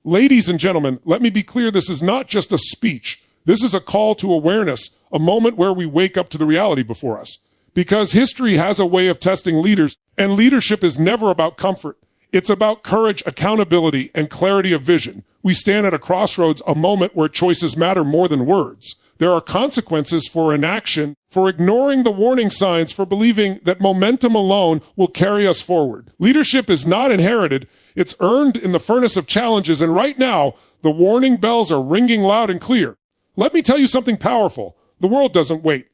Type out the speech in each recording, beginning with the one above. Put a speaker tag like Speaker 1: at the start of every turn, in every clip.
Speaker 1: Ladies and gentlemen, let me be clear, this is not just a speech. This is a call to awareness, a moment where we wake up to the reality before us. Because history has a way of testing leaders, and leadership is never about comfort. It's about courage, accountability, and clarity of vision. We stand at a crossroads, a moment where choices matter more than words. There are consequences for inaction, for ignoring the warning signs, for believing that momentum alone will carry us forward. Leadership is not inherited. It's earned in the furnace of challenges, and right now, the warning bells are ringing loud and clear. Let me tell you something powerful. The world doesn't wait.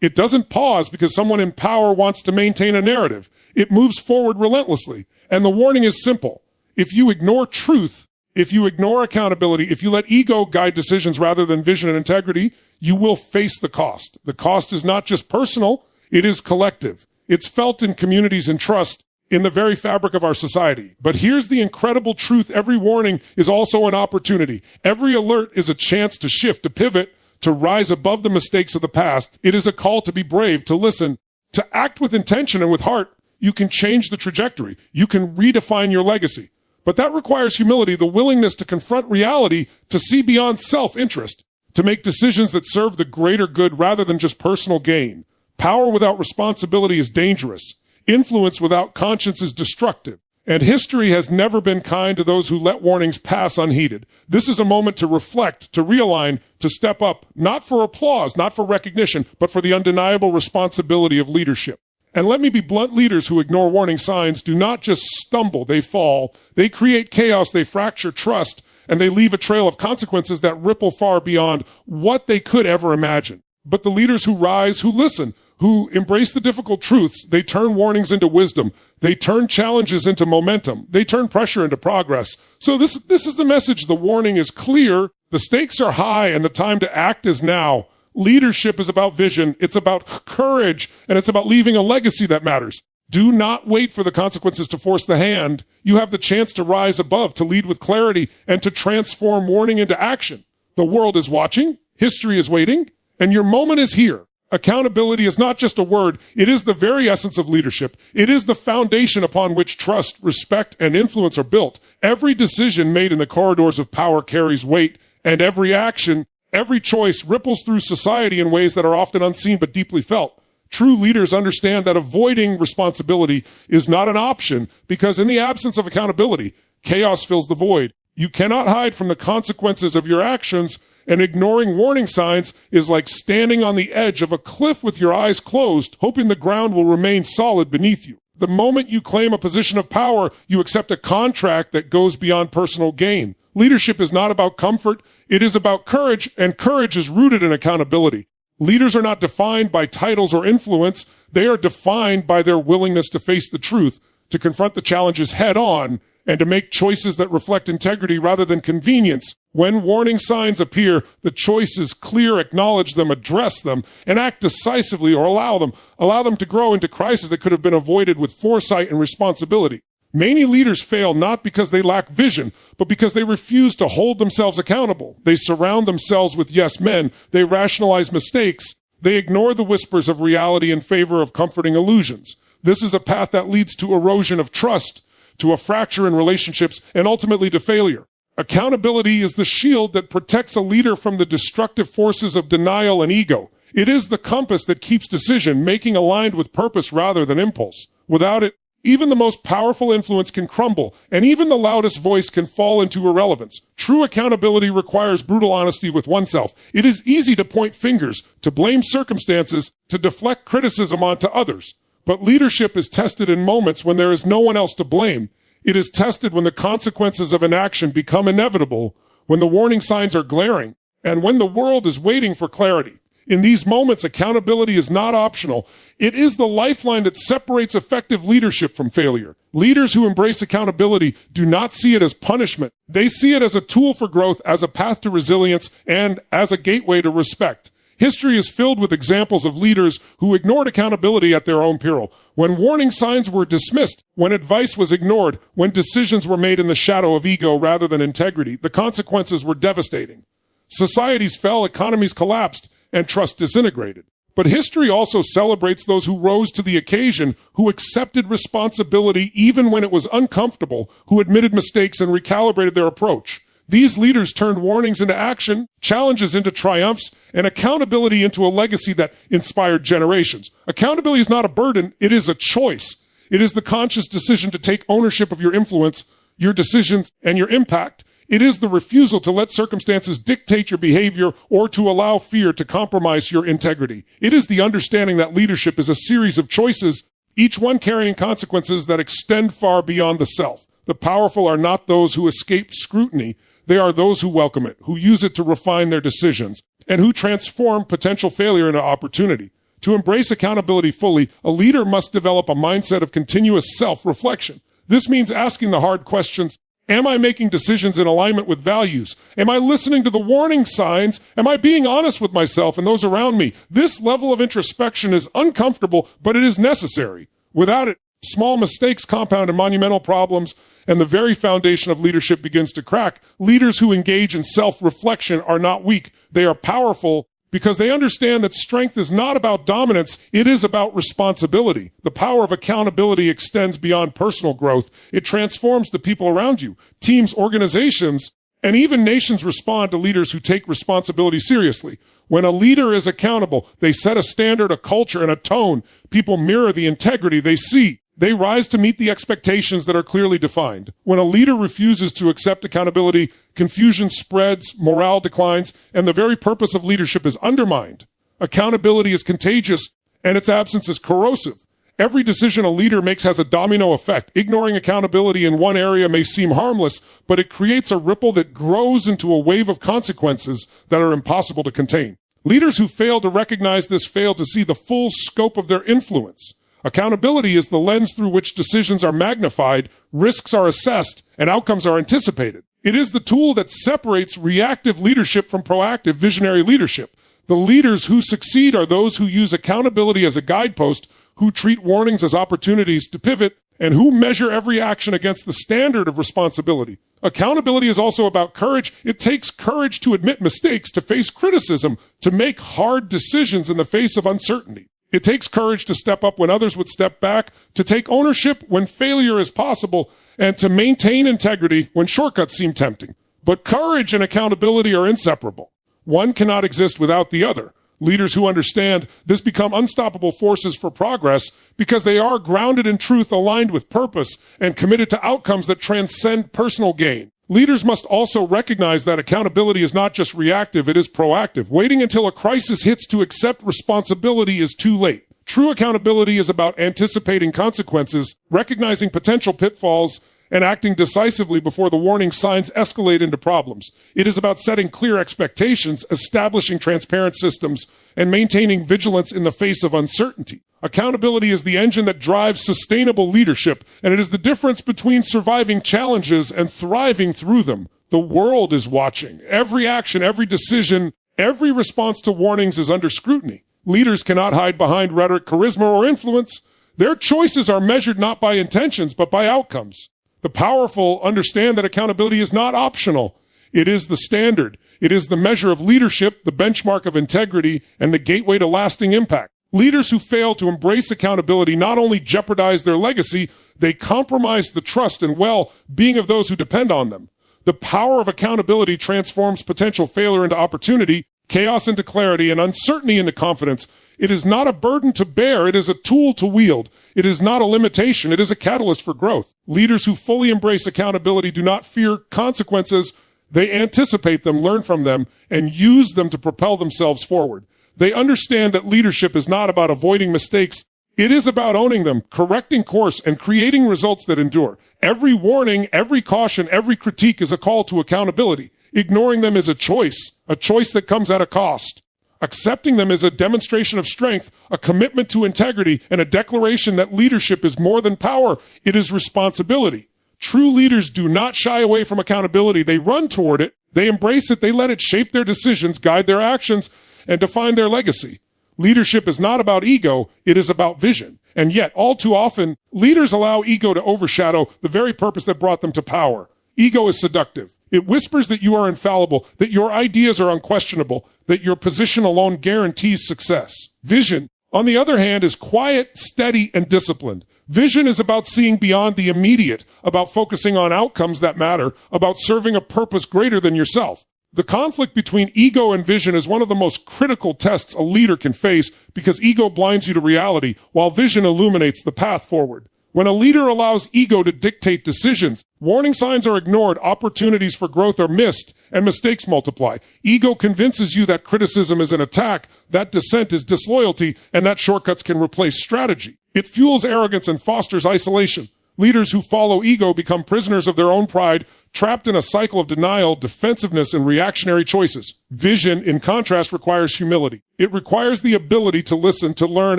Speaker 1: It doesn't pause because someone in power wants to maintain a narrative. It moves forward relentlessly. And the warning is simple. If you ignore truth, if you ignore accountability, if you let ego guide decisions rather than vision and integrity, you will face the cost. The cost is not just personal, it is collective. It's felt in communities and trust, in the very fabric of our society. But here's the incredible truth. Every warning is also an opportunity. Every alert is a chance to shift, to pivot, to rise above the mistakes of the past. It is a call to be brave, to listen, to act with intention and with heart. You can change the trajectory. You can redefine your legacy. But that requires humility, the willingness to confront reality, to see beyond self-interest, to make decisions that serve the greater good rather than just personal gain. Power without responsibility is dangerous. Influence without conscience is destructive. And history has never been kind to those who let warnings pass unheeded. This is a moment to reflect, to realign, to step up, not for applause, not for recognition, but for the undeniable responsibility of leadership. And let me be blunt, leaders who ignore warning signs do not just stumble, they fall. They create chaos, they fracture trust, and they leave a trail of consequences that ripple far beyond what they could ever imagine. But the leaders who rise, who listen, who embrace the difficult truths, they turn warnings into wisdom. They turn challenges into momentum. They turn pressure into progress. So this is the message. The warning is clear. The stakes are high, and the time to act is now. Leadership is about vision. It's about courage, and it's about leaving a legacy that matters. Do not wait for the consequences to force the hand. You have the chance to rise above, to lead with clarity, and to transform warning into action. The world is watching. History is waiting, and your moment is here. Accountability is not just a word. It is the very essence of leadership. It is the foundation upon which trust, respect, and influence are built. Every decision made in the corridors of power carries weight, and every action, every choice ripples through society in ways that are often unseen but deeply felt. True leaders understand that avoiding responsibility is not an option because in the absence of accountability, chaos fills the void. You cannot hide from the consequences of your actions, and ignoring warning signs is like standing on the edge of a cliff with your eyes closed, hoping the ground will remain solid beneath you. The moment you claim a position of power, you accept a contract that goes beyond personal gain. Leadership is not about comfort. It is about courage, and courage is rooted in accountability. Leaders are not defined by titles or influence. They are defined by their willingness to face the truth, to confront the challenges head on, and to make choices that reflect integrity rather than convenience. When warning signs appear, the choice is clear. Acknowledge them, address them, and act decisively, or allow them to grow into crises that could have been avoided with foresight and responsibility. Many leaders fail not because they lack vision, but because they refuse to hold themselves accountable. They surround themselves with yes men. They rationalize mistakes. They ignore the whispers of reality in favor of comforting illusions. This is a path that leads to erosion of trust, to a fracture in relationships, and ultimately to failure. Accountability is the shield that protects a leader from the destructive forces of denial and ego. It is the compass that keeps decision-making aligned with purpose rather than impulse. Without it, even the most powerful influence can crumble, and even the loudest voice can fall into irrelevance. True accountability requires brutal honesty with oneself. It is easy to point fingers, to blame circumstances, to deflect criticism onto others. But leadership is tested in moments when there is no one else to blame. It is tested when the consequences of an action become inevitable, when the warning signs are glaring, and when the world is waiting for clarity. In these moments, accountability is not optional. It is the lifeline that separates effective leadership from failure. Leaders who embrace accountability do not see it as punishment. They see it as a tool for growth, as a path to resilience, and as a gateway to respect. History is filled with examples of leaders who ignored accountability at their own peril. When warning signs were dismissed, when advice was ignored, when decisions were made in the shadow of ego rather than integrity, the consequences were devastating. Societies fell, economies collapsed, and trust disintegrated. But history also celebrates those who rose to the occasion, who accepted responsibility even when it was uncomfortable, who admitted mistakes and recalibrated their approach. These leaders turned warnings into action, challenges into triumphs, and accountability into a legacy that inspired generations. Accountability is not a burden, it is a choice. It is the conscious decision to take ownership of your influence, your decisions, and your impact. It is the refusal to let circumstances dictate your behavior or to allow fear to compromise your integrity. It is the understanding that leadership is a series of choices, each one carrying consequences that extend far beyond the self. The powerful are not those who escape scrutiny. They are those who welcome it, who use it to refine their decisions, and who transform potential failure into opportunity. To embrace accountability fully, a leader must develop a mindset of continuous self-reflection. This means asking the hard questions. Am I making decisions in alignment with values? Am I listening to the warning signs? Am I being honest with myself and those around me? This level of introspection is uncomfortable, but it is necessary. Without it, small mistakes compound in monumental problems, and the very foundation of leadership begins to crack. Leaders who engage in self-reflection are not weak. They are powerful because they understand that strength is not about dominance. It is about responsibility. The power of accountability extends beyond personal growth. It transforms the people around you. Teams, organizations, and even nations respond to leaders who take responsibility seriously. When a leader is accountable, they set a standard, a culture, and a tone. People mirror the integrity they see. They rise to meet the expectations that are clearly defined. When a leader refuses to accept accountability, confusion spreads, morale declines, and the very purpose of leadership is undermined. Accountability is contagious, and its absence is corrosive. Every decision a leader makes has a domino effect. Ignoring accountability in one area may seem harmless, but it creates a ripple that grows into a wave of consequences that are impossible to contain. Leaders who fail to recognize this fail to see the full scope of their influence. Accountability is the lens through which decisions are magnified, risks are assessed, and outcomes are anticipated. It is the tool that separates reactive leadership from proactive visionary leadership. The leaders who succeed are those who use accountability as a guidepost, who treat warnings as opportunities to pivot, and who measure every action against the standard of responsibility. Accountability is also about courage. It takes courage to admit mistakes, to face criticism, to make hard decisions in the face of uncertainty. It takes courage to step up when others would step back, to take ownership when failure is possible, and to maintain integrity when shortcuts seem tempting. But courage and accountability are inseparable. One cannot exist without the other. Leaders who understand this become unstoppable forces for progress because they are grounded in truth, aligned with purpose, and committed to outcomes that transcend personal gain. Leaders must also recognize that accountability is not just reactive, it is proactive. Waiting until a crisis hits to accept responsibility is too late. True accountability is about anticipating consequences, recognizing potential pitfalls, and acting decisively before the warning signs escalate into problems. It is about setting clear expectations, establishing transparent systems, and maintaining vigilance in the face of uncertainty. Accountability is the engine that drives sustainable leadership, and it is the difference between surviving challenges and thriving through them. The world is watching. Every action, every decision, every response to warnings is under scrutiny. Leaders cannot hide behind rhetoric, charisma, or influence. Their choices are measured not by intentions, but by outcomes. The powerful understand that accountability is not optional. It is the standard. It is the measure of leadership, the benchmark of integrity, and the gateway to lasting impact. Leaders who fail to embrace accountability not only jeopardize their legacy, they compromise the trust and well-being of those who depend on them. The power of accountability transforms potential failure into opportunity, chaos into clarity, and uncertainty into confidence. It is not a burden to bear. It is a tool to wield. It is not a limitation. It is a catalyst for growth. Leaders who fully embrace accountability do not fear consequences. They anticipate them, learn from them, and use them to propel themselves forward. They understand that leadership is not about avoiding mistakes. It is about owning them, correcting course, and creating results that endure. Every warning, every caution, every critique is a call to accountability. Ignoring them is a choice that comes at a cost. Accepting them is a demonstration of strength, a commitment to integrity, and a declaration that leadership is more than power. It is responsibility. True leaders do not shy away from accountability. They run toward it. They embrace it. They let it shape their decisions, guide their actions, and define their legacy. Leadership is not about ego. It is about vision. And yet, all too often, leaders allow ego to overshadow the very purpose that brought them to power. Ego is seductive. It whispers that you are infallible, that your ideas are unquestionable, that your position alone guarantees success. Vision, on the other hand, is quiet, steady, and disciplined. Vision is about seeing beyond the immediate, about focusing on outcomes that matter, about serving a purpose greater than yourself. The conflict between ego and vision is one of the most critical tests a leader can face because ego blinds you to reality while vision illuminates the path forward. When a leader allows ego to dictate decisions, warning signs are ignored, opportunities for growth are missed, and mistakes multiply. Ego convinces you that criticism is an attack, that dissent is disloyalty, and that shortcuts can replace strategy. It fuels arrogance and fosters isolation. Leaders who follow ego become prisoners of their own pride, trapped in a cycle of denial, defensiveness, and reactionary choices. Vision, in contrast, requires humility. It requires the ability to listen, to learn,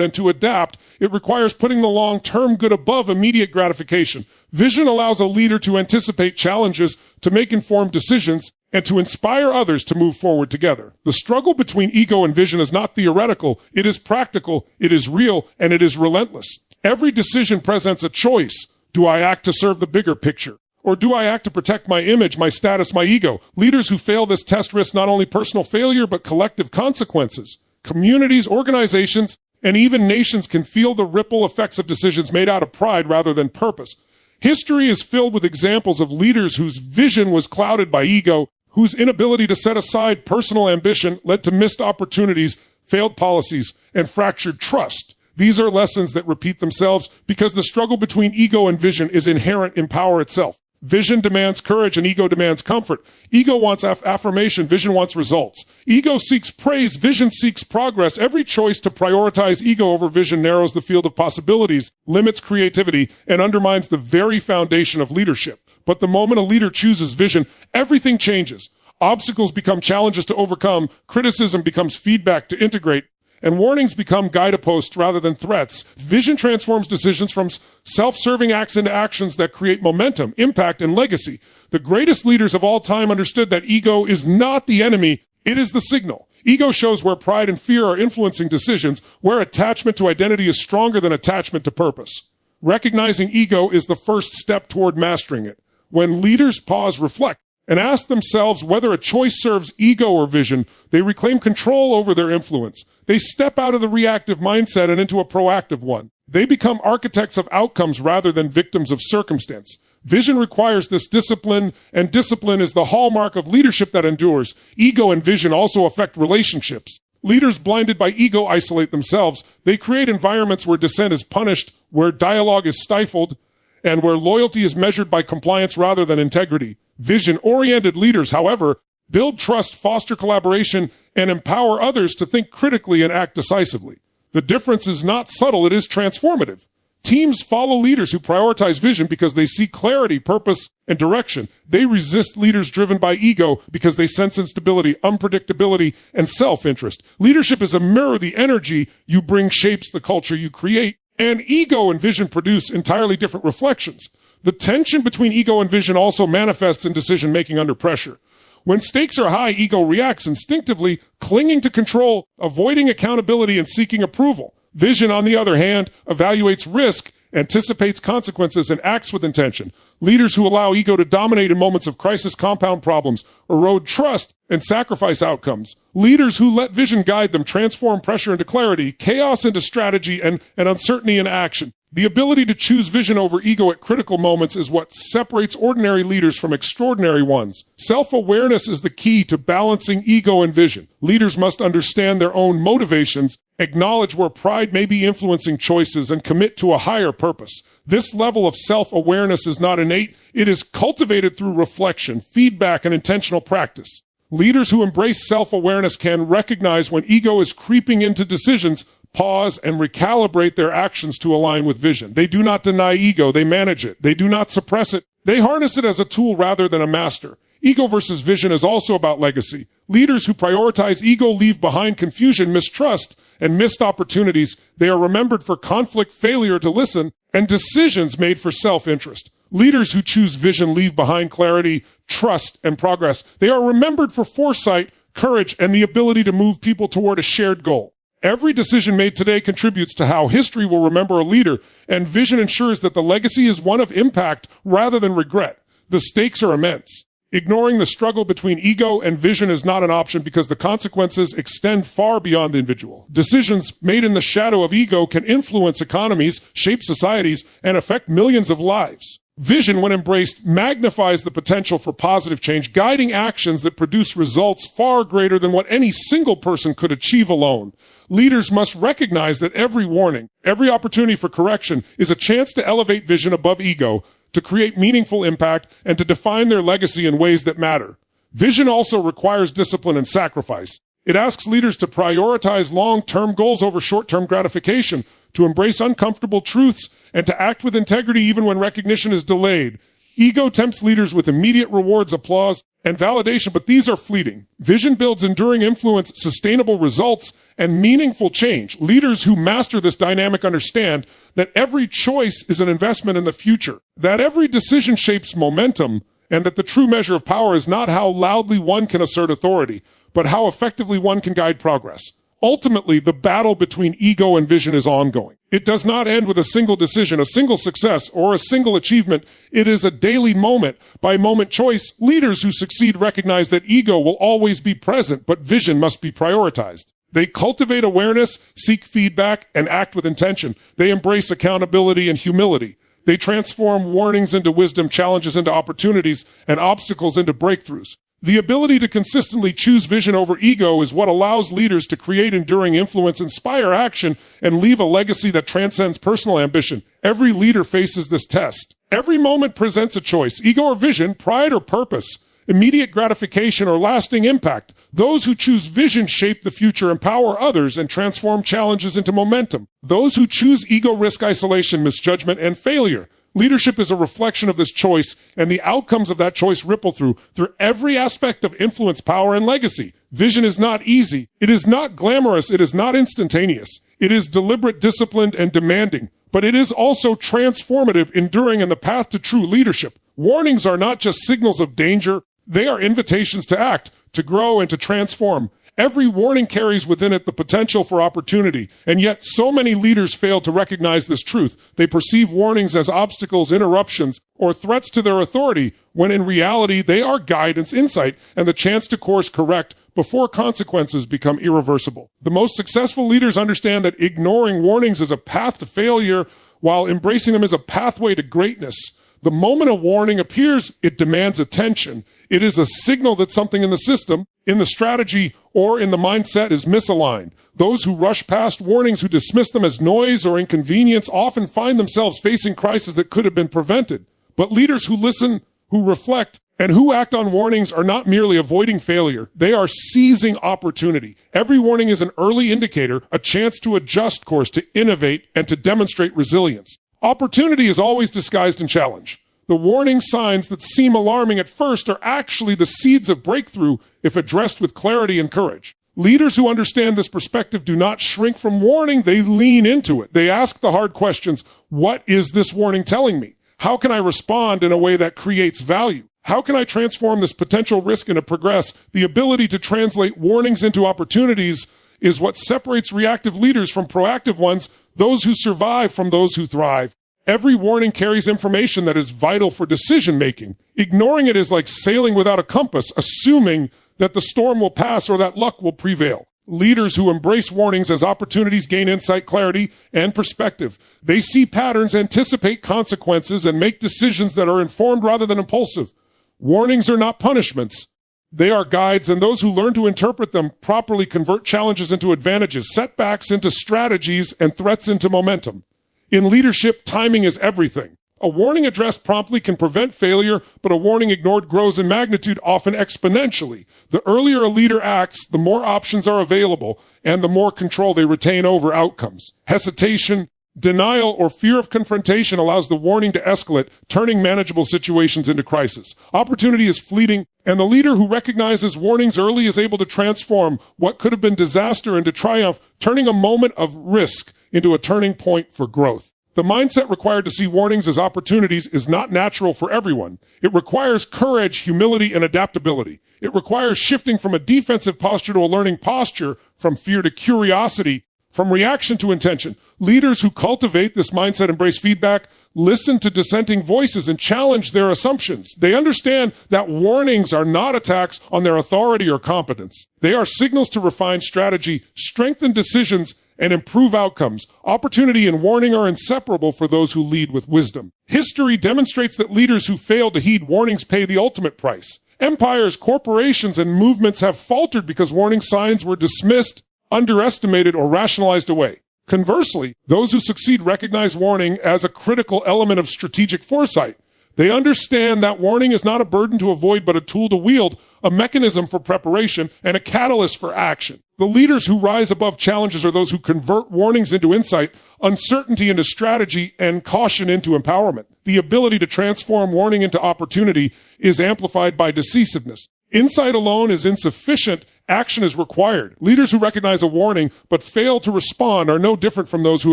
Speaker 1: and to adapt. It requires putting the long-term good above immediate gratification. Vision allows a leader to anticipate challenges, to make informed decisions, and to inspire others to move forward together. The struggle between ego and vision is not theoretical. It is practical, it is real, and it is relentless. Every decision presents a choice. Do I act to serve the bigger picture? Or do I act to protect my image, my status, my ego? Leaders who fail this test risk not only personal failure, but collective consequences. Communities, organizations, and even nations can feel the ripple effects of decisions made out of pride rather than purpose. History is filled with examples of leaders whose vision was clouded by ego, whose inability to set aside personal ambition led to missed opportunities, failed policies, and fractured trust. These are lessons that repeat themselves because the struggle between ego and vision is inherent in power itself. Vision demands courage and ego demands comfort. Ego wants affirmation, vision wants results. Ego seeks praise, vision seeks progress. Every choice to prioritize ego over vision narrows the field of possibilities, limits creativity, and undermines the very foundation of leadership. But the moment a leader chooses vision, everything changes. Obstacles become challenges to overcome, criticism becomes feedback to integrate, and warnings become guideposts rather than threats. Vision transforms decisions from self-serving acts into actions that create momentum, impact, and legacy. The greatest leaders of all time understood that ego is not the enemy, it is the signal. Ego shows where pride and fear are influencing decisions, where attachment to identity is stronger than attachment to purpose. Recognizing ego is the first step toward mastering it. When leaders pause, reflect, and ask themselves whether a choice serves ego or vision, they reclaim control over their influence. They step out of the reactive mindset and into a proactive one. They become architects of outcomes rather than victims of circumstance. Vision requires this discipline, and discipline is the hallmark of leadership that endures. Ego and vision also affect relationships. Leaders blinded by ego isolate themselves. They create environments where dissent is punished, where dialogue is stifled, and where loyalty is measured by compliance rather than integrity. Vision-oriented leaders, however, build trust, foster collaboration, and empower others to think critically and act decisively. The difference is not subtle, it is transformative. Teams follow leaders who prioritize vision because they see clarity, purpose, and direction. They resist leaders driven by ego because they sense instability, unpredictability, and self-interest. Leadership is a mirror. The energy you bring shapes the culture you create. And ego and vision produce entirely different reflections. The tension between ego and vision also manifests in decision-making under pressure. When stakes are high, ego reacts instinctively, clinging to control, avoiding accountability, and seeking approval. Vision, on the other hand, evaluates risk, anticipates consequences, and acts with intention. Leaders who allow ego to dominate in moments of crisis compound problems, erode trust, and sacrifice outcomes. Leaders who let vision guide them transform pressure into clarity, chaos into strategy, and uncertainty into action. The ability to choose vision over ego at critical moments is what separates ordinary leaders from extraordinary ones. Self-awareness is the key to balancing ego and vision. Leaders must understand their own motivations, acknowledge where pride may be influencing choices, and commit to a higher purpose. This level of self-awareness is not innate. It is cultivated through reflection, feedback, and intentional practice. Leaders who embrace self-awareness can recognize when ego is creeping into decisions, pause, and recalibrate their actions to align with vision. They do not deny ego, they manage it. They do not suppress it. They harness it as a tool rather than a master. Ego versus vision is also about legacy. Leaders who prioritize ego leave behind confusion, mistrust, and missed opportunities. They are remembered for conflict, failure to listen, and decisions made for self-interest. Leaders who choose vision leave behind clarity, trust, and progress. They are remembered for foresight, courage, and the ability to move people toward a shared goal. Every decision made today contributes to how history will remember a leader, and vision ensures that the legacy is one of impact rather than regret. The stakes are immense. Ignoring the struggle between ego and vision is not an option because the consequences extend far beyond the individual. Decisions made in the shadow of ego can influence economies, shape societies, and affect millions of lives. Vision, when embraced, magnifies the potential for positive change, guiding actions that produce results far greater than what any single person could achieve alone. Leaders must recognize that every warning, every opportunity for correction is a chance to elevate vision above ego, to create meaningful impact, and to define their legacy in ways that matter. Vision also requires discipline and sacrifice. It asks leaders to prioritize long-term goals over short-term gratification, to embrace uncomfortable truths, and to act with integrity even when recognition is delayed. Ego tempts leaders with immediate rewards, applause, and validation, but these are fleeting. Vision builds enduring influence, sustainable results, and meaningful change. Leaders who master this dynamic understand that every choice is an investment in the future, that every decision shapes momentum, and that the true measure of power is not how loudly one can assert authority, but how effectively one can guide progress. Ultimately, the battle between ego and vision is ongoing. It does not end with a single decision, a single success, or a single achievement. It is a daily moment-by-moment choice. Leaders who succeed recognize that ego will always be present, but vision must be prioritized. They cultivate awareness, seek feedback, and act with intention. They embrace accountability and humility. They transform warnings into wisdom, challenges into opportunities, and obstacles into breakthroughs. The ability to consistently choose vision over ego is what allows leaders to create enduring influence, inspire action, and leave a legacy that transcends personal ambition. Every leader faces this test. Every moment presents a choice: ego or vision, pride or purpose, immediate gratification or lasting impact. Those who choose vision shape the future, empower others, and transform challenges into momentum. Those who choose ego risk isolation, misjudgment, and failure. Leadership is a reflection of this choice, and the outcomes of that choice ripple through every aspect of influence, power, and legacy. Vision is not easy. It is not glamorous. It is not instantaneous. It is deliberate, disciplined, and demanding. But it is also transformative, enduring, and the path to true leadership. Warnings are not just signals of danger. They are invitations to act, to grow, and to transform. Every warning carries within it the potential for opportunity, and yet so many leaders fail to recognize this truth. They perceive warnings as obstacles, interruptions, or threats to their authority, when in reality they are guidance, insight, and the chance to course correct before consequences become irreversible. The most successful leaders understand that ignoring warnings is a path to failure, while embracing them is a pathway to greatness. The moment a warning appears, it demands attention. It is a signal that something in the system, in the strategy, or in the mindset is misaligned. Those who rush past warnings, who dismiss them as noise or inconvenience, often find themselves facing crises that could have been prevented. But leaders who listen, who reflect, and who act on warnings are not merely avoiding failure. They are seizing opportunity. Every warning is an early indicator, a chance to adjust course, to innovate, and to demonstrate resilience. Opportunity is always disguised in challenge. The warning signs that seem alarming at first are actually the seeds of breakthrough if addressed with clarity and courage. Leaders who understand this perspective do not shrink from warning, they lean into it. They ask the hard questions: what is this warning telling me? How can I respond in a way that creates value? How can I transform this potential risk into progress? The ability to translate warnings into opportunities is what separates reactive leaders from proactive ones, those who survive from those who thrive. Every warning carries information that is vital for decision-making. Ignoring it is like sailing without a compass, assuming that the storm will pass or that luck will prevail. Leaders who embrace warnings as opportunities gain insight, clarity, and perspective. They see patterns, anticipate consequences, and make decisions that are informed rather than impulsive. Warnings are not punishments. They are guides, and those who learn to interpret them properly convert challenges into advantages, setbacks into strategies, and threats into momentum. In leadership, timing is everything. A warning addressed promptly can prevent failure, but a warning ignored grows in magnitude, often exponentially. The earlier a leader acts, the more options are available, and the more control they retain over outcomes. Hesitation, denial, or fear of confrontation allows the warning to escalate, turning manageable situations into crisis. Opportunity is fleeting, and the leader who recognizes warnings early is able to transform what could have been disaster into triumph, turning a moment of risk into a turning point for growth. The mindset required to see warnings as opportunities is not natural for everyone. It requires courage, humility, and adaptability. It requires shifting from a defensive posture to a learning posture, from fear to curiosity, From reaction to intention, leaders who cultivate this mindset embrace feedback, listen to dissenting voices, and challenge their assumptions. They understand that warnings are not attacks on their authority or competence. They are signals to refine strategy, strengthen decisions, and improve outcomes. Opportunity and warning are inseparable for those who lead with wisdom. History demonstrates that leaders who fail to heed warnings pay the ultimate price. Empires, corporations, and movements have faltered because warning signs were dismissed, underestimated, or rationalized away. Conversely, those who succeed recognize warning as a critical element of strategic foresight. They understand that warning is not a burden to avoid, but a tool to wield, a mechanism for preparation, and a catalyst for action. The leaders who rise above challenges are those who convert warnings into insight, uncertainty into strategy, and caution into empowerment. The ability to transform warning into opportunity is amplified by decisiveness. Insight alone is insufficient. Action is required. Leaders who recognize a warning but fail to respond are no different from those who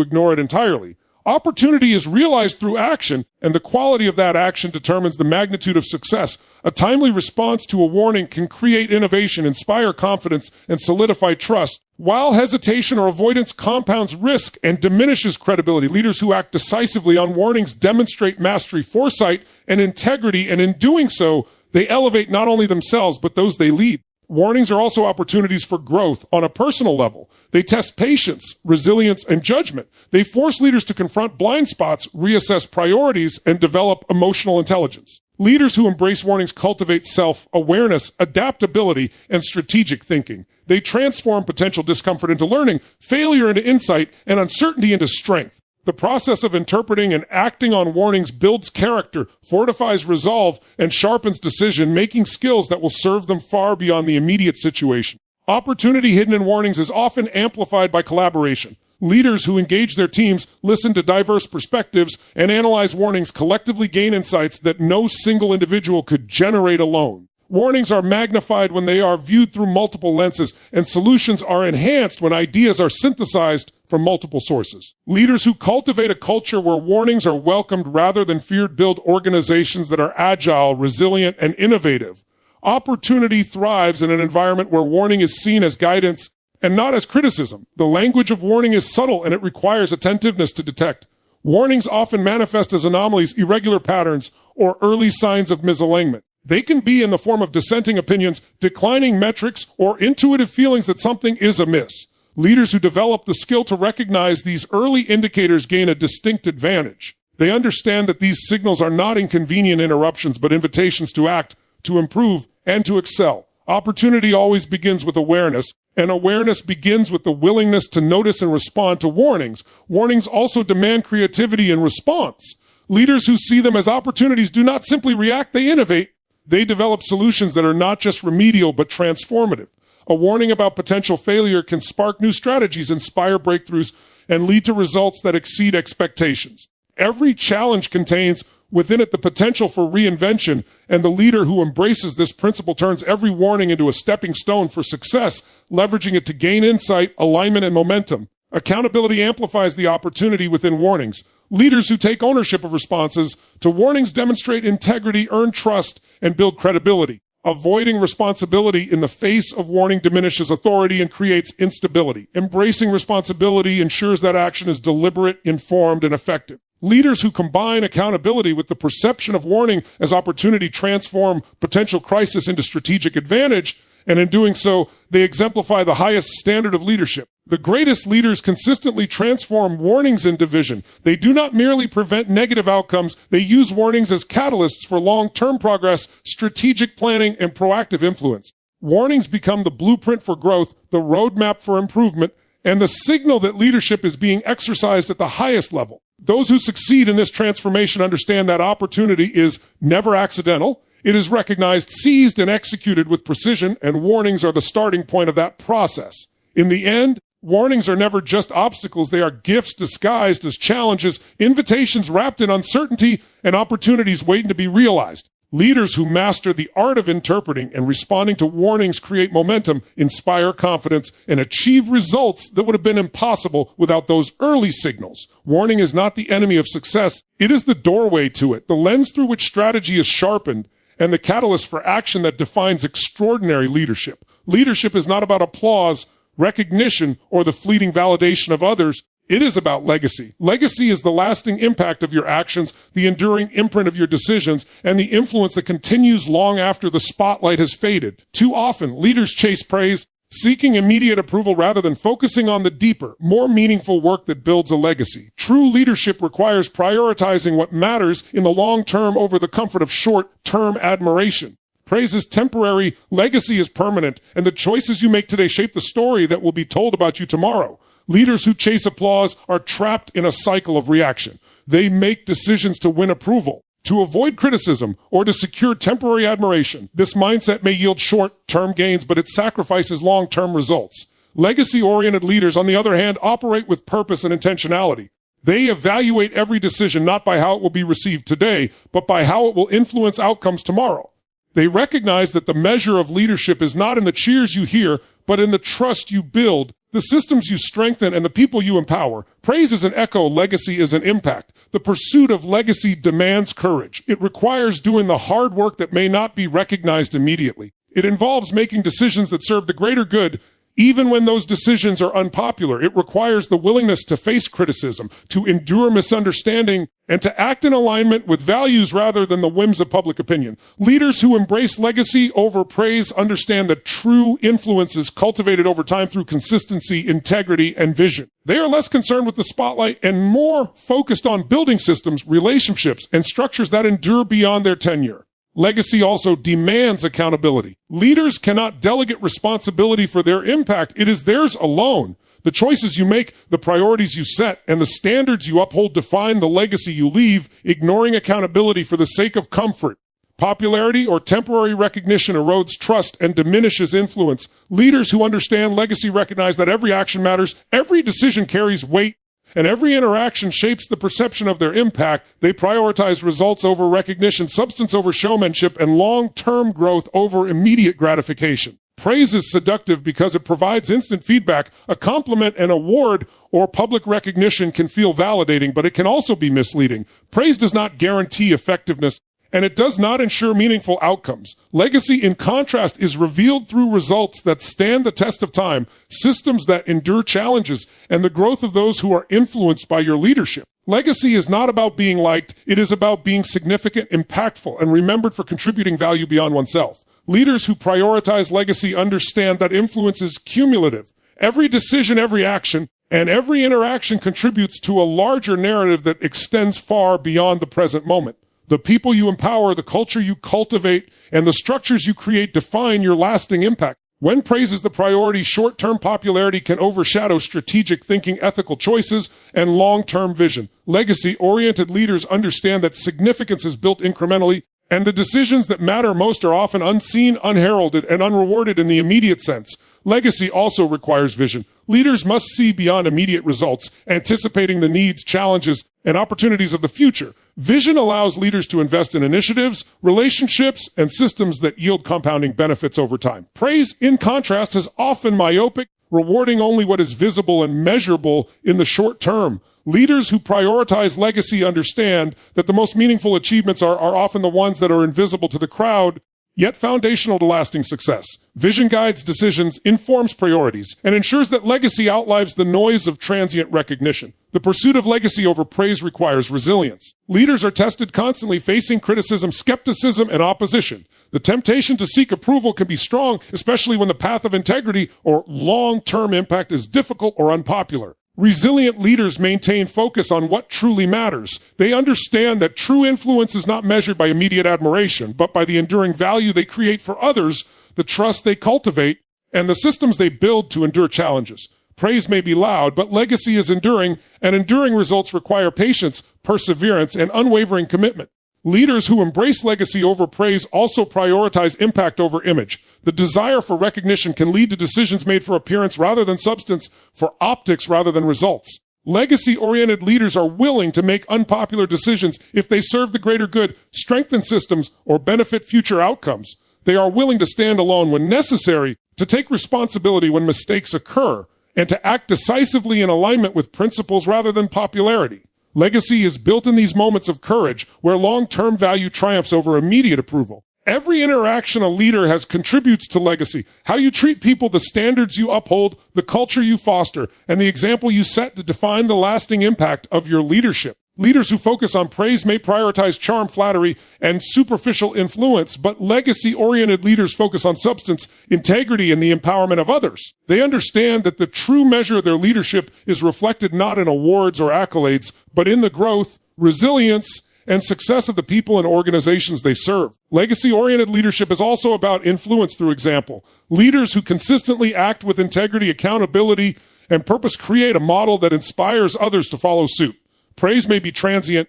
Speaker 1: ignore it entirely. Opportunity is realized through action, and the quality of that action determines the magnitude of success. A timely response to a warning can create innovation, inspire confidence, and solidify trust, while hesitation or avoidance compounds risk and diminishes credibility. Leaders who act decisively on warnings demonstrate mastery, foresight, and integrity, and in doing so, they elevate not only themselves, but those they lead. Warnings are also opportunities for growth on a personal level. They test patience, resilience, and judgment. They force leaders to confront blind spots, reassess priorities, and develop emotional intelligence. Leaders who embrace warnings cultivate self-awareness, adaptability, and strategic thinking. They transform potential discomfort into learning, failure into insight, and uncertainty into strength. The process of interpreting and acting on warnings builds character, fortifies resolve, and sharpens decision-making skills that will serve them far beyond the immediate situation. Opportunity hidden in warnings is often amplified by collaboration. Leaders who engage their teams, listen to diverse perspectives, and analyze warnings collectively gain insights that no single individual could generate alone. Warnings are magnified when they are viewed through multiple lenses, and solutions are enhanced when ideas are synthesized from multiple sources. Leaders who cultivate a culture where warnings are welcomed rather than feared build organizations that are agile, resilient, and innovative. Opportunity thrives in an environment where warning is seen as guidance and not as criticism. The language of warning is subtle, and it requires attentiveness to detect. Warnings often manifest as anomalies, irregular patterns, or early signs of misalignment. They can be in the form of dissenting opinions, declining metrics, or intuitive feelings that something is amiss. Leaders who develop the skill to recognize these early indicators gain a distinct advantage. They understand that these signals are not inconvenient interruptions, but invitations to act, to improve, and to excel. Opportunity always begins with awareness, and awareness begins with the willingness to notice and respond to warnings. Warnings also demand creativity and response. Leaders who see them as opportunities do not simply react, they innovate. They develop solutions that are not just remedial, but transformative. A warning about potential failure can spark new strategies, inspire breakthroughs, and lead to results that exceed expectations. Every challenge contains within it the potential for reinvention, and the leader who embraces this principle turns every warning into a stepping stone for success, leveraging it to gain insight, alignment, and momentum. Accountability amplifies the opportunity within warnings. Leaders who take ownership of responses to warnings demonstrate integrity, earn trust, and build credibility. Avoiding responsibility in the face of warning diminishes authority and creates instability. Embracing responsibility ensures that action is deliberate, informed, and effective. Leaders who combine accountability with the perception of warning as opportunity transform potential crisis into strategic advantage, and in doing so, they exemplify the highest standard of leadership. The greatest leaders consistently transform warnings into vision. They do not merely prevent negative outcomes, they use warnings as catalysts for long-term progress, strategic planning, and proactive influence. Warnings become the blueprint for growth, the roadmap for improvement, and the signal that leadership is being exercised at the highest level. Those who succeed in this transformation understand that opportunity is never accidental. It is recognized, seized, and executed with precision, and warnings are the starting point of that process. In the end, warnings are never just obstacles. They are gifts disguised as challenges, invitations wrapped in uncertainty, and opportunities waiting to be realized. Leaders who master the art of interpreting and responding to warnings create momentum, inspire confidence, and achieve results that would have been impossible without those early signals. Warning is not the enemy of success. It is the doorway to it, the lens through which strategy is sharpened, and the catalyst for action that defines extraordinary leadership. Leadership is not about applause, recognition, or the fleeting validation of others. It is about legacy. Legacy is the lasting impact of your actions, the enduring imprint of your decisions, and the influence that continues long after the spotlight has faded. Too often, leaders chase praise, seeking immediate approval rather than focusing on the deeper, more meaningful work that builds a legacy. True leadership requires prioritizing what matters in the long term over the comfort of short-term admiration. Praise is temporary, legacy is permanent, and the choices you make today shape the story that will be told about you tomorrow. Leaders who chase applause are trapped in a cycle of reaction. They make decisions to win approval, to avoid criticism, or to secure temporary admiration. This mindset may yield short-term gains, but it sacrifices long-term results. Legacy-oriented leaders, on the other hand, operate with purpose and intentionality. They evaluate every decision not by how it will be received today, but by how it will influence outcomes tomorrow. They recognize that the measure of leadership is not in the cheers you hear, but in the trust you build, the systems you strengthen, and the people you empower. Praise is an echo, legacy is an impact. The pursuit of legacy demands courage. It requires doing the hard work that may not be recognized immediately. It involves making decisions that serve the greater good, even when those decisions are unpopular. It requires the willingness to face criticism, to endure misunderstanding, and to act in alignment with values rather than the whims of public opinion. Leaders who embrace legacy over praise understand that true influence is cultivated over time through consistency, integrity, and vision. They are less concerned with the spotlight and more focused on building systems, relationships, and structures that endure beyond their tenure. Legacy also demands accountability. Leaders cannot delegate responsibility for their impact. It is theirs alone. The choices you make, the priorities you set, and the standards you uphold define the legacy you leave. Ignoring accountability for the sake of comfort, popularity, or temporary recognition erodes trust and diminishes influence. Leaders who understand legacy recognize that every action matters, every decision carries weight, and every interaction shapes the perception of their impact. They prioritize results over recognition, substance over showmanship, and long-term growth over immediate gratification. Praise is seductive because it provides instant feedback. A compliment, an award, or public recognition can feel validating, but it can also be misleading. Praise does not guarantee effectiveness, and it does not ensure meaningful outcomes. Legacy, in contrast, is revealed through results that stand the test of time, systems that endure challenges, and the growth of those who are influenced by your leadership. Legacy is not about being liked. It is about being significant, impactful, and remembered for contributing value beyond oneself. Leaders who prioritize legacy understand that influence is cumulative. Every decision, every action, and every interaction contributes to a larger narrative that extends far beyond the present moment. The people you empower, the culture you cultivate, and the structures you create define your lasting impact. When praise is the priority, short-term popularity can overshadow strategic thinking, ethical choices, and long-term vision. Legacy-oriented leaders understand that significance is built incrementally, and the decisions that matter most are often unseen, unheralded, and unrewarded in the immediate sense. Legacy also requires vision. Leaders must see beyond immediate results, anticipating the needs, challenges, and opportunities of the future. Vision allows leaders to invest in initiatives, relationships, and systems that yield compounding benefits over time. Praise, in contrast, is often myopic, rewarding only what is visible and measurable in the short term. Leaders who prioritize legacy understand that the most meaningful achievements are often the ones that are invisible to the crowd, yet foundational to lasting success. Vision guides decisions, informs priorities, and ensures that legacy outlives the noise of transient recognition. The pursuit of legacy over praise requires resilience. Leaders are tested constantly, facing criticism, skepticism, and opposition. The temptation to seek approval can be strong, especially when the path of integrity or long-term impact is difficult or unpopular. Resilient leaders maintain focus on what truly matters. They understand that true influence is not measured by immediate admiration, but by the enduring value they create for others, the trust they cultivate, and the systems they build to endure challenges. Praise may be loud, but legacy is enduring, and enduring results require patience, perseverance, and unwavering commitment. Leaders who embrace legacy over praise also prioritize impact over image. The desire for recognition can lead to decisions made for appearance rather than substance, for optics rather than results. Legacy-oriented leaders are willing to make unpopular decisions if they serve the greater good, strengthen systems, or benefit future outcomes. They are willing to stand alone when necessary, to take responsibility when mistakes occur, and to act decisively in alignment with principles rather than popularity. Legacy is built in these moments of courage where long-term value triumphs over immediate approval. Every interaction a leader has contributes to legacy. How you treat people, the standards you uphold, the culture you foster, and the example you set to define the lasting impact of your leadership. Leaders who focus on praise may prioritize charm, flattery, and superficial influence, but legacy-oriented leaders focus on substance, integrity, and the empowerment of others. They understand that the true measure of their leadership is reflected not in awards or accolades, but in the growth, resilience, and success of the people and organizations they serve. Legacy-oriented leadership is also about influence through example. Leaders who consistently act with integrity, accountability, and purpose create a model that inspires others to follow suit. Praise may be transient,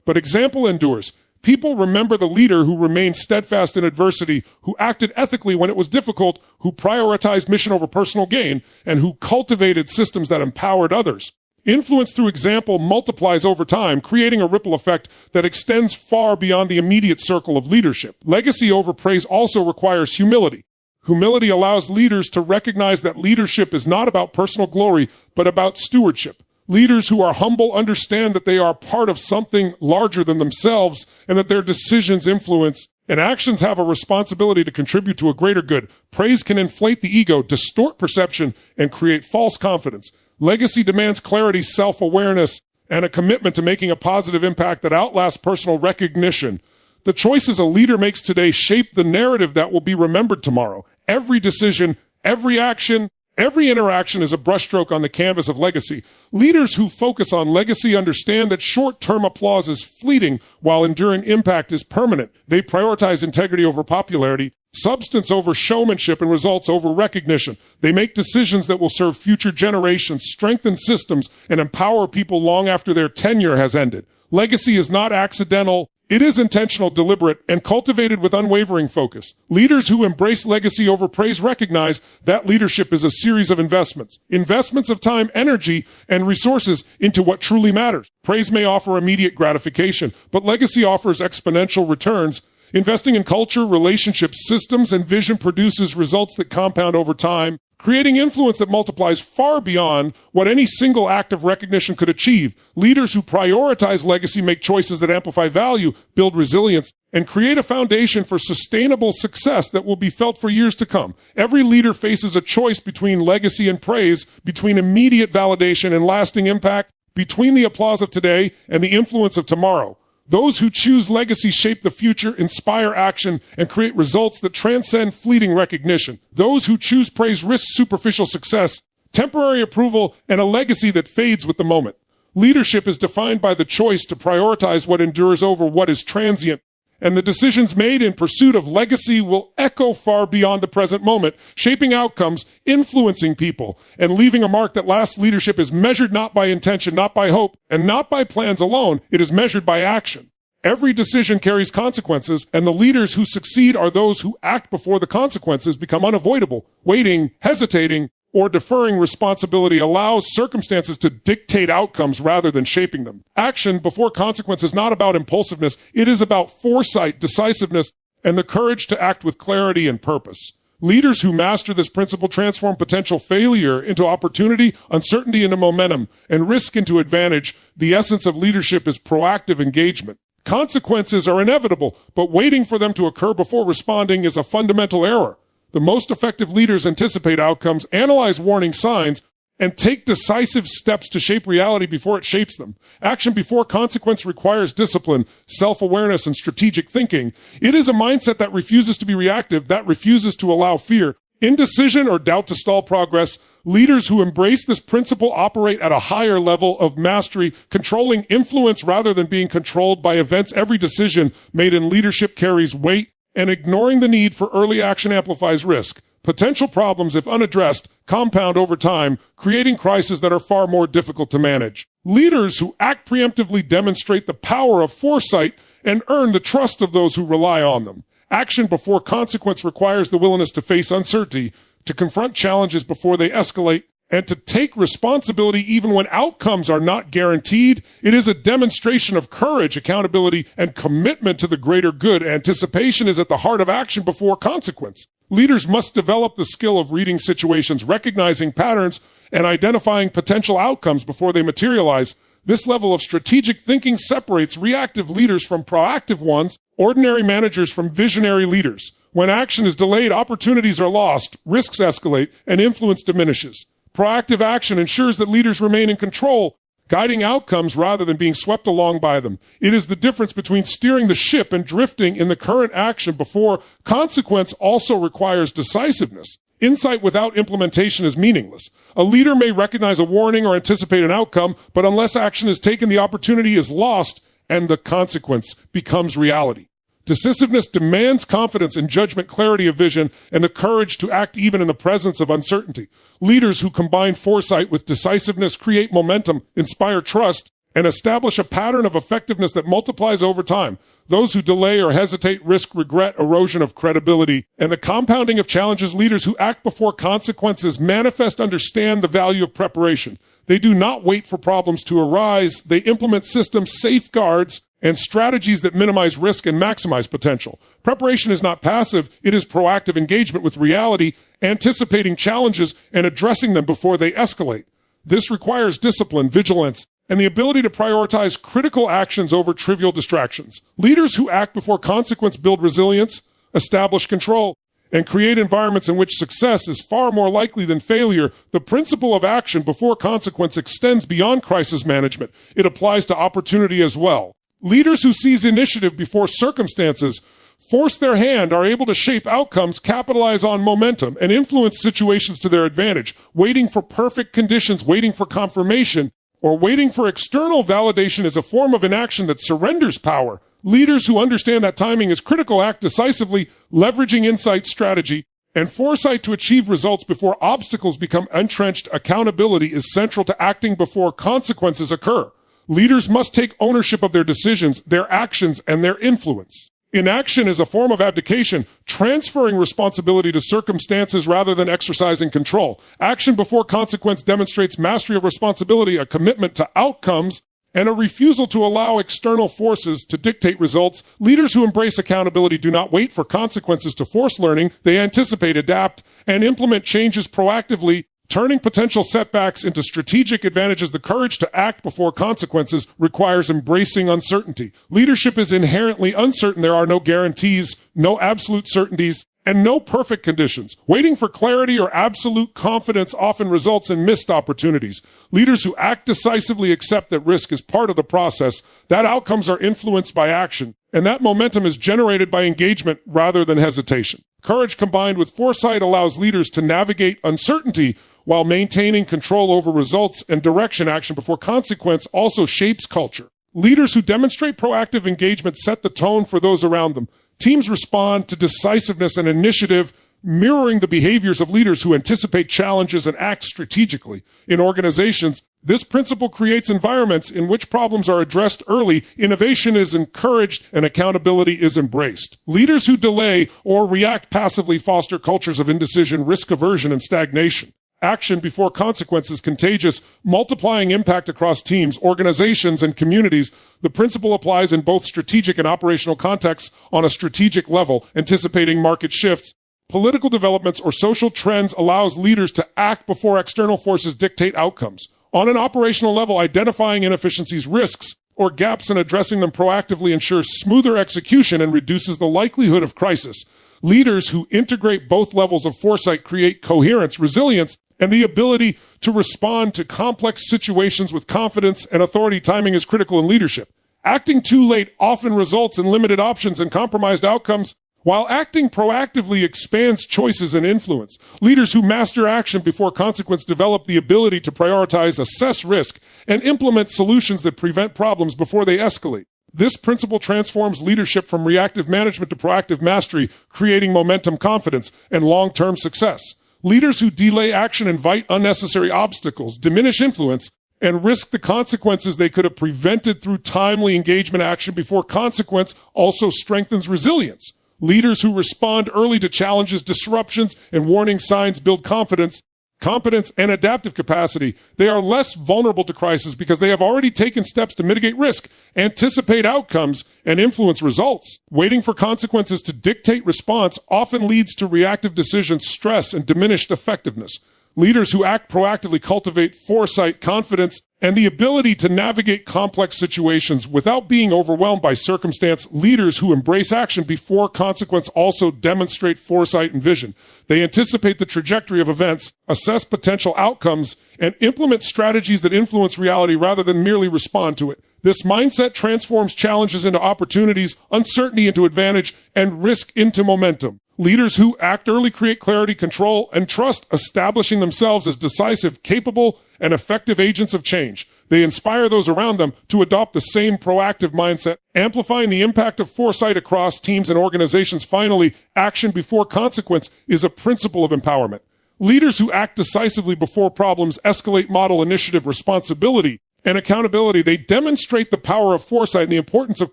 Speaker 1: but example endures. People remember the leader who remained steadfast in adversity, who acted ethically when it was difficult, who prioritized mission over personal gain, and who cultivated systems that empowered others. Influence through example multiplies over time, creating a ripple effect that extends far beyond the immediate circle of leadership. Legacy over praise also requires humility. Humility allows leaders to recognize that leadership is not about personal glory, but about stewardship. Leaders who are humble understand that they are part of something larger than themselves and that their decisions, influence, and actions have a responsibility to contribute to a greater good. Praise can inflate the ego, distort perception, and create false confidence. Legacy demands clarity, self-awareness, and a commitment to making a positive impact that outlasts personal recognition. The choices a leader makes today shape the narrative that will be remembered tomorrow. Every decision, every action, every interaction is a brushstroke on the canvas of legacy. Leaders who focus on legacy understand that short-term applause is fleeting while enduring impact is permanent. They prioritize integrity over popularity, substance over showmanship, and results over recognition. They make decisions that will serve future generations, strengthen systems, and empower people long after their tenure has ended. Legacy is not accidental. It is intentional, deliberate, and cultivated with unwavering focus. Leaders who embrace legacy over praise recognize that leadership is a series of investments. Investments of time, energy, and resources into what truly matters. Praise may offer immediate gratification, but legacy offers exponential returns. Investing in culture, relationships, systems, and vision produces results that compound over time, creating influence that multiplies far beyond what any single act of recognition could achieve. Leaders who prioritize legacy make choices that amplify value, build resilience, and create a foundation for sustainable success that will be felt for years to come. Every leader faces a choice between legacy and praise, between immediate validation and lasting impact, between the applause of today and the influence of tomorrow. Those who choose legacy shape the future, inspire action, and create results that transcend fleeting recognition. Those who choose praise risk superficial success, temporary approval, and a legacy that fades with the moment. Leadership is defined by the choice to prioritize what endures over what is transient, and the decisions made in pursuit of legacy will echo far beyond the present moment, shaping outcomes, influencing people, and leaving a mark that lasts. Leadership is measured not by intention, not by hope, and not by plans alone. It is measured by action. Every decision carries consequences, and the leaders who succeed are those who act before the consequences become unavoidable. Waiting, hesitating, or deferring responsibility allows circumstances to dictate outcomes rather than shaping them. Action before consequence is not about impulsiveness. It is about foresight, decisiveness, and the courage to act with clarity and purpose. Leaders who master this principle transform potential failure into opportunity, uncertainty into momentum, and risk into advantage. The essence of leadership is proactive engagement. Consequences are inevitable, but waiting for them to occur before responding is a fundamental error. The most effective leaders anticipate outcomes, analyze warning signs, and take decisive steps to shape reality before it shapes them. Action before consequence requires discipline, self-awareness, and strategic thinking. It is a mindset that refuses to be reactive, that refuses to allow fear, indecision, or doubt to stall progress. Leaders who embrace this principle operate at a higher level of mastery, controlling influence rather than being controlled by events. Every decision made in leadership carries weight, and ignoring the need for early action amplifies risk. Potential problems, if unaddressed, compound over time, creating crises that are far more difficult to manage. Leaders who act preemptively demonstrate the power of foresight and earn the trust of those who rely on them. Action before consequence requires the willingness to face uncertainty, to confront challenges before they escalate, and to take responsibility even when outcomes are not guaranteed. It is a demonstration of courage, accountability, and commitment to the greater good. Anticipation is at the heart of action before consequence. Leaders must develop the skill of reading situations, recognizing patterns, and identifying potential outcomes before they materialize. This level of strategic thinking separates reactive leaders from proactive ones, ordinary managers from visionary leaders. When action is delayed, opportunities are lost, risks escalate, and influence diminishes. Proactive action ensures that leaders remain in control, guiding outcomes rather than being swept along by them. It is the difference between steering the ship and drifting in the current action before consequence also requires decisiveness. Insight without implementation is meaningless. A leader may recognize a warning or anticipate an outcome, but unless action is taken, the opportunity is lost and the consequence becomes reality. Decisiveness demands confidence in judgment, clarity of vision, and the courage to act even in the presence of uncertainty. Leaders who combine foresight with decisiveness create momentum, inspire trust, and establish a pattern of effectiveness that multiplies over time. Those who delay or hesitate risk regret, erosion of credibility, and the compounding of challenges. Leaders who act before consequences manifest understand the value of preparation. They do not wait for problems to arise. They implement systems, safeguards, and strategies that minimize risk and maximize potential. Preparation is not passive. It is proactive engagement with reality, anticipating challenges and addressing them before they escalate. This requires discipline, vigilance, and the ability to prioritize critical actions over trivial distractions. Leaders who act before consequence build resilience, establish control, and create environments in which success is far more likely than failure. The principle of action before consequence extends beyond crisis management. It applies to opportunity as well. Leaders who seize initiative before circumstances force their hand are able to shape outcomes, capitalize on momentum, and influence situations to their advantage. Waiting for perfect conditions, waiting for confirmation, or waiting for external validation is a form of inaction that surrenders power. Leaders who understand that timing is critical act decisively, leveraging insight, strategy, and foresight to achieve results before obstacles become entrenched. Accountability is central to acting before consequences occur. Leaders must take ownership of their decisions, their actions, and their influence. Inaction is a form of abdication, transferring responsibility to circumstances rather than exercising control. Action before consequence demonstrates mastery of responsibility, a commitment to outcomes, and a refusal to allow external forces to dictate results. Leaders who embrace accountability do not wait for consequences to force learning. They anticipate, adapt, and implement changes proactively, turning potential setbacks into strategic advantages. The courage to act before consequences requires embracing uncertainty. Leadership is inherently uncertain. There are no guarantees, no absolute certainties, and no perfect conditions. Waiting for clarity or absolute confidence often results in missed opportunities. Leaders who act decisively accept that risk is part of the process, that outcomes are influenced by action, and that momentum is generated by engagement rather than hesitation. Courage combined with foresight allows leaders to navigate uncertainty while maintaining control over results and direction. Action before consequence also shapes culture. Leaders who demonstrate proactive engagement set the tone for those around them. Teams respond to decisiveness and initiative, mirroring the behaviors of leaders who anticipate challenges and act strategically. In organizations, this principle creates environments in which problems are addressed early, innovation is encouraged, and accountability is embraced. Leaders who delay or react passively foster cultures of indecision, risk aversion, and stagnation. Action before consequence is contagious, multiplying impact across teams, organizations, and communities. The principle applies in both strategic and operational contexts. On a strategic level, anticipating market shifts, political developments, or social trends allows leaders to act before external forces dictate outcomes. On an operational level, identifying inefficiencies, risks, or gaps and addressing them proactively ensures smoother execution and reduces the likelihood of crisis. Leaders who integrate both levels of foresight create coherence, resilience, and the ability to respond to complex situations with confidence and authority. Timing is critical in leadership. Acting too late often results in limited options and compromised outcomes, while acting proactively expands choices and influence. Leaders who master action before consequence develop the ability to prioritize, assess risk, and implement solutions that prevent problems before they escalate. This principle transforms leadership from reactive management to proactive mastery, creating momentum, confidence, and long-term success. Leaders who delay action invite unnecessary obstacles, diminish influence, and risk the consequences they could have prevented through timely engagement. Action before consequence also strengthens resilience. Leaders who respond early to challenges, disruptions, and warning signs build confidence, competence, and adaptive capacity. They are less vulnerable to crisis because they have already taken steps to mitigate risk, anticipate outcomes, and influence results. Waiting for consequences to dictate response often leads to reactive decisions, stress, and diminished effectiveness. Leaders who act proactively cultivate foresight, confidence, and the ability to navigate complex situations without being overwhelmed by circumstance. Leaders who embrace action before consequence also demonstrate foresight and vision. They anticipate the trajectory of events, assess potential outcomes, and implement strategies that influence reality rather than merely respond to it. This mindset transforms challenges into opportunities, uncertainty into advantage, and risk into momentum. Leaders who act early create clarity, control, and trust, establishing themselves as decisive, capable, and effective agents of change. They inspire those around them to adopt the same proactive mindset, amplifying the impact of foresight across teams and organizations. Finally, action before consequence is a principle of empowerment. Leaders who act decisively before problems escalate model initiative, responsibility, and accountability. They demonstrate the power of foresight and the importance of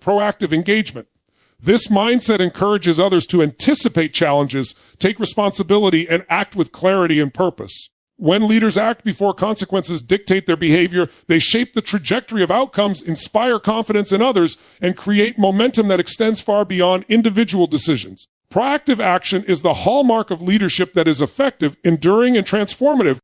Speaker 1: proactive engagement. This mindset encourages others to anticipate challenges, take responsibility, and act with clarity and purpose. When leaders act before consequences dictate their behavior, they shape the trajectory of outcomes, inspire confidence in others, and create momentum that extends far beyond individual decisions. Proactive action is the hallmark of leadership that is effective, enduring, and transformative,